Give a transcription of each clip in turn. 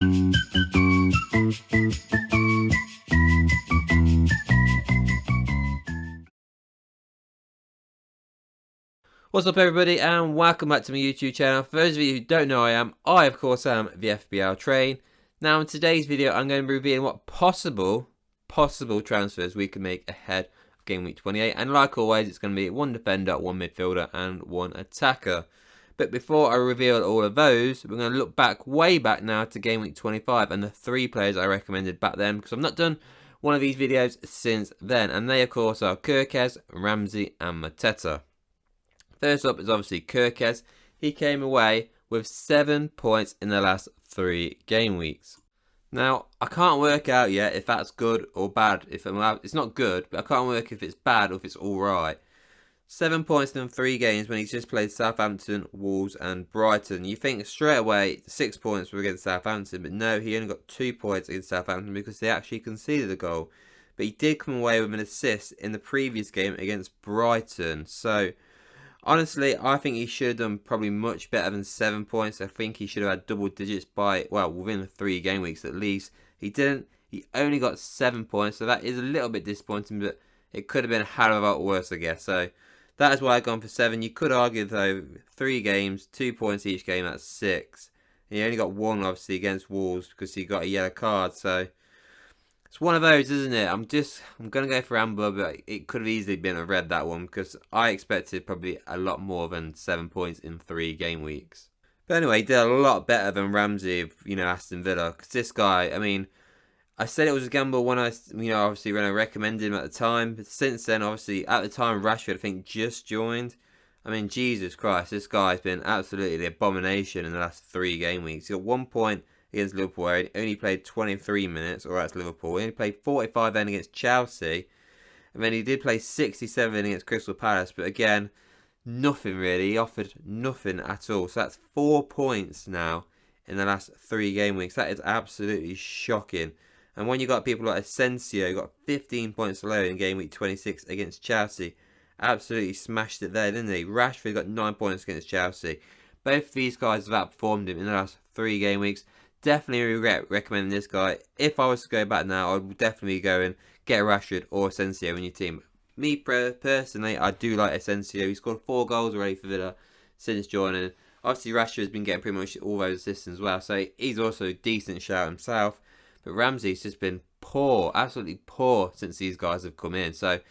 What's up everybody and welcome back to my YouTube channel. For those of you who don't know who I of course am the FPL Train. Now in today's video I'm going to be revealing what possible transfers we can make ahead of game week 28, and like always it's going to be one defender, one midfielder and one attacker. But before I reveal all of those, we're going to look back, way back now, to game week 25 and the 3 players I recommended back then, because I've not done one of these videos since then, and they of course are Kirkez, Ramsey and Mateta. First up is obviously Kirkez. He came away with 7 points in the last 3 game weeks. Now, I can't work out yet if that's good or bad. It's not good, but I can't work if it's bad or if it's alright. 7 points in 3 games when he's just played Southampton, Wolves and Brighton. You think straight away 6 points were against Southampton, but no, he only got 2 points against Southampton because they actually conceded a goal. But he did come away with an assist in the previous game against Brighton. So honestly, I think he should have done probably much better than 7 points. I think he should have had double digits within the 3 game weeks at least. He didn't. He only got 7 points, so that is a little bit disappointing, but it could have been a hell of a lot worse, I guess. So that is why I've gone for 7. You could argue, though, 3 games, 2 points each game, that's 6. And he only got 1, obviously, against Wolves because he got a yellow card, so it's one of those, isn't it? I'm going to go for Amber, but it could have easily been a red, that one, because I expected probably a lot more than 7 points in 3 game weeks. But anyway, he did a lot better than Ramsey of, Aston Villa, because this guy, I mean, I said it was a gamble when obviously when I recommended him at the time, but since then, obviously, at the time, Rashford, I think, just joined. I mean, Jesus Christ, this guy's been absolutely the abomination in the last 3 game weeks. He got 1 point against Liverpool, where he only played 23 minutes, or that's Liverpool. He only played 45 then against Chelsea, and then he did play 67 against Crystal Palace, but again, nothing really. He offered nothing at all. So that's 4 points now in the last 3 game weeks. That is absolutely shocking. And when you got people like Asensio, got 15 points alone in game week 26 against Chelsea, absolutely smashed it there, didn't he? Rashford got 9 points against Chelsea. Both of these guys have outperformed him in the last 3 game weeks. Definitely regret recommending this guy. If I was to go back now, I would definitely go and get Rashford or Asensio in your team. Me personally, I do like Asensio. He scored 4 goals already for Villa since joining. Obviously, Rashford has been getting pretty much all those assists as well, so he's also a decent shout himself. But Ramsey's just been poor, absolutely poor, since these guys have come in. So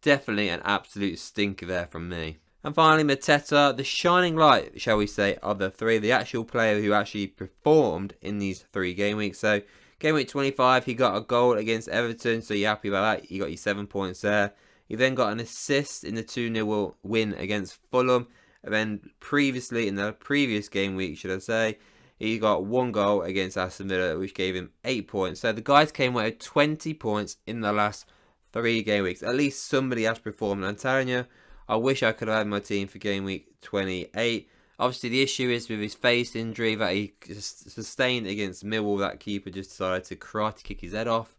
definitely an absolute stinker there from me. And finally, Mateta, the shining light, shall we say, of the 3, the actual player who actually performed in these 3 game weeks. So, game week 25, he got a goal against Everton, so you're happy about that. You got your 7 points there. He then got an assist in the 2-0 win against Fulham. And then previously, in the previous game week, should I say, he got 1 goal against Aston Villa, which gave him 8 points. So, the guys came away with 20 points in the last 3 game weeks. At least somebody has performed. I'm telling you, I wish I could have had my team for game week 28. Obviously, the issue is with his face injury that he sustained against Millwall. That keeper just decided to karate kick his head off.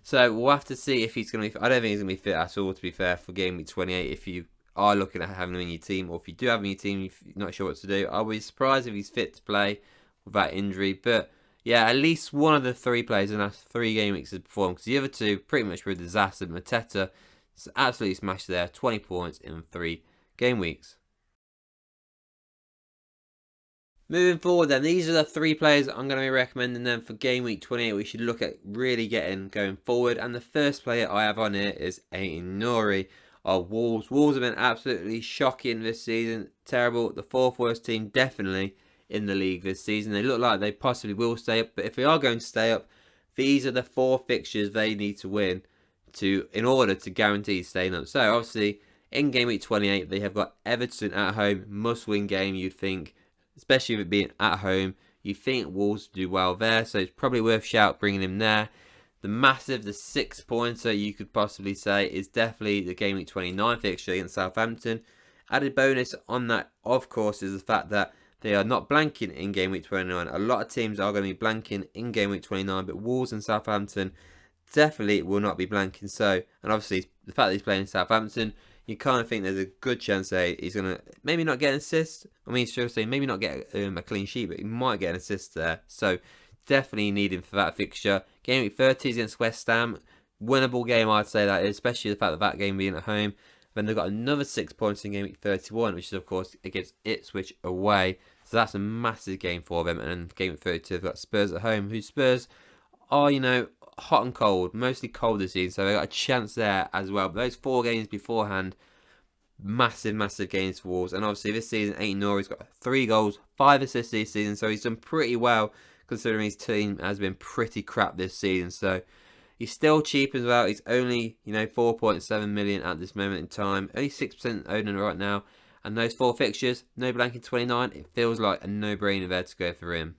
So we'll have to see if he's going to be. I don't think he's going to be fit at all, to be fair, for game week 28. If you are looking at having him in your team, or if you do have him in your team, you're not sure what to do, I'll be surprised if he's fit to play with that injury. But yeah, at least one of the 3 players in the last 3 game weeks has performed, because the other 2 pretty much were a disaster. Mateta absolutely smashed there, 20 points in 3 game weeks. Moving forward then, these are the 3 players I'm going to be recommending them for game week 28. We should look at really going forward. And the first player I have on here is Aït-Nouri of Wolves. Wolves have been absolutely shocking this season. Terrible. The 4th worst team definitely in the league this season. They look like they possibly will stay up. But if they are going to stay up, these are the 4 fixtures they need to win in order to guarantee staying up. So obviously in game week 28 they have got Everton at home, must-win game. You'd think, especially with it being at home, you think Wolves do well there, so it's probably worth bringing him there. The 6 pointer you could possibly say is definitely the game week 29 fixture against Southampton. Added bonus on that, of course, is the fact that they are not blanking in game week 29. A lot of teams are going to be blanking in game week 29, but Wolves and Southampton definitely will not be blanking. So, and obviously the fact that he's playing in Southampton, you kind of think there's a good chance that he's going to maybe not get an assist. I mean, should I say maybe not get a clean sheet, but he might get an assist there. So definitely need him for that fixture. Game week 30 against West Ham, winnable game I'd say that is, especially the fact that that game being at home. Then they've got another 6 points in game week 31, which is of course against Ipswich away. So that's a massive game for them. And then game week 32, they've got Spurs at home, who Spurs are, you know, hot and cold, mostly cold this season. So they got a chance there as well. But those 4 games beforehand, massive games for Wolves. And obviously this season, Aiton Norrie's got 3 goals, 5 assists this season. So he's done pretty well considering his team has been pretty crap this season. So he's still cheap as well. He's only, you know, 4.7 million at this moment in time. Only 6% owner right now. And those 4 fixtures, no blank in 29, it feels like a no-brainer there to go for him.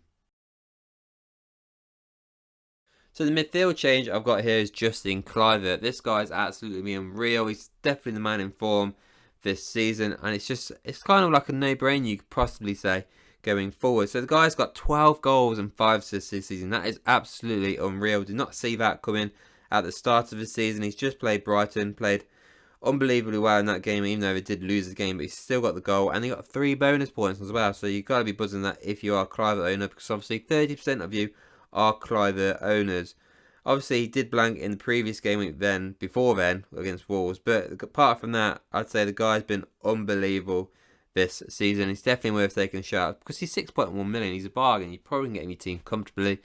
So the midfield change I've got here is Justin Kluivert. This guy is absolutely unreal. He's definitely the man in form this season. And it's kind of like a no-brainer, you could possibly say, going forward. So the guy's got 12 goals and 5 assists this season. That is absolutely unreal. Did not see that coming at the start of the season. He's just played Brighton, played unbelievably well in that game, even though they did lose the game, but he still got the goal, and he got 3 bonus points as well. So you've got to be buzzing that if you are a Kluivert owner, because obviously 30% of you are Kluivert owners. Obviously, he did blank in the previous game week before then against Wolves, but apart from that, I'd say the guy's been unbelievable this season. It's definitely worth taking a shot because he's 6.1 million. He's a bargain. You probably can get him your team comfortably.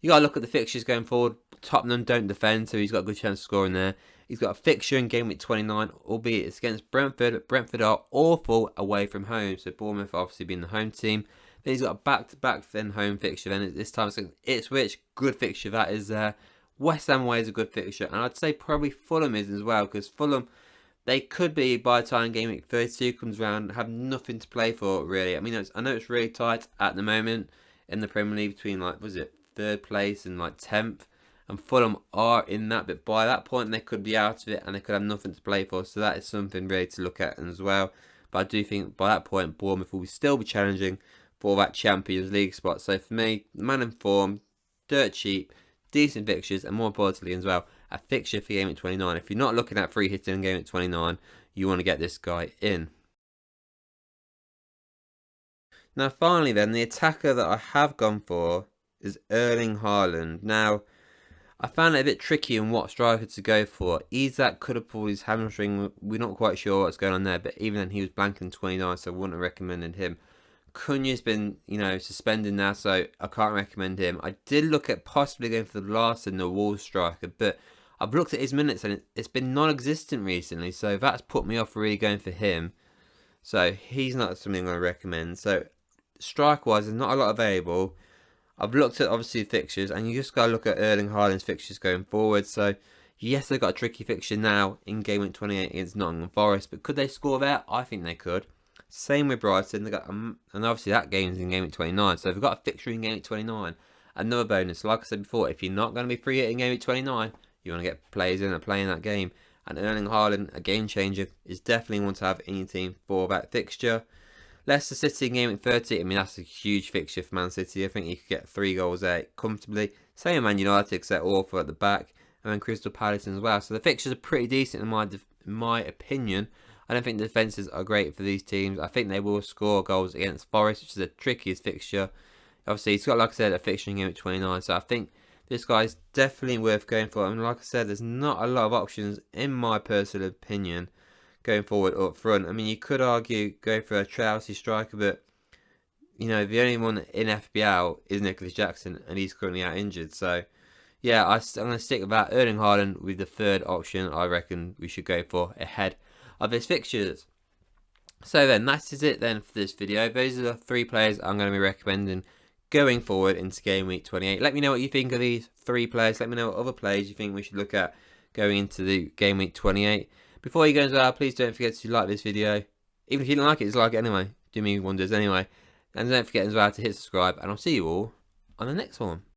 You got to look at the fixtures going forward. Tottenham don't defend, so he's got a good chance of scoring there. He's got a fixture in game week 29, albeit it's against Brentford, but Brentford are awful away from home. So Bournemouth obviously being the home team. Then he's got a back-to-back then home fixture. Then this time it's Ipswich, good fixture that is there. West Ham away is a good fixture, and I'd say probably Fulham is as well, because Fulham, they could be, by the time game week 32 comes around, have nothing to play for really. I mean, I know it's really tight at the moment in the Premier League between, like, was it 3rd place and like 10th, and Fulham are in that, but by that point they could be out of it and they could have nothing to play for. So that is something really to look at as well. But I do think by that point Bournemouth will still be challenging for that Champions League spot. So for me, man in form, dirt cheap, decent fixtures, and more importantly as well, a fixture for game at 29. If you're not looking at free hitting in game at 29, you want to get this guy in. Now finally then, the attacker that I have gone for is Erling Haaland. Now, I found it a bit tricky on what striker to go for. Isak could have pulled his hamstring. We're not quite sure what's going on there, but even then he was blanking 29, so I wouldn't have recommended him. Cunha's been, you know, suspended now, so I can't recommend him. I did look at possibly going for the Larson, the Wolves striker, but I've looked at his minutes and it's been non-existent recently, so that's put me off really going for him. So he's not something I'm going to recommend. So strike-wise, there's not a lot available. I've looked at obviously the fixtures, and you just got to look at Erling Haaland's fixtures going forward. So yes, they've got a tricky fixture now in game week 28 against Nottingham Forest, but could they score there? I think they could. Same with Brighton. They got and obviously that game's in game week 29, so they've got a fixture in game week 29. Another bonus, like I said before, if you're not going to be free hitting game week 29, you want to get players in and playing that game. And Erling Haaland, a game changer, is definitely one to have in your team for that fixture. Leicester City in game week 30, I mean, that's a huge fixture for Man City. I think you could get 3 goals there comfortably. Same with Man United, except awful at the back. And then Crystal Palace as well. So the fixtures are pretty decent in my opinion. I don't think the defences are great for these teams. I think they will score goals against Forest, which is the trickiest fixture. Obviously, he's got, like I said, a fixture in game week 29. So I think this guy's definitely worth going for. I mean, like I said, there's not a lot of options, in my personal opinion, going forward up front. I mean, you could argue go for a Chelsea striker, but you know, the only one in FPL is Nicholas Jackson, and he's currently out injured. So yeah, I'm going to stick with that. Erling Haaland with the 3rd option I reckon we should go for ahead of his fixtures. So then, that is it then for this video. Those are the 3 players I'm going to be recommending going forward into game week 28. Let me know what you think of these 3 players. Let me know what other players you think we should look at going into the game week 28. Before you go into that, please don't forget to like this video. Even if you don't like it, just like it anyway. Do me wonders anyway. And don't forget as well to hit subscribe, and I'll see you all on the next one.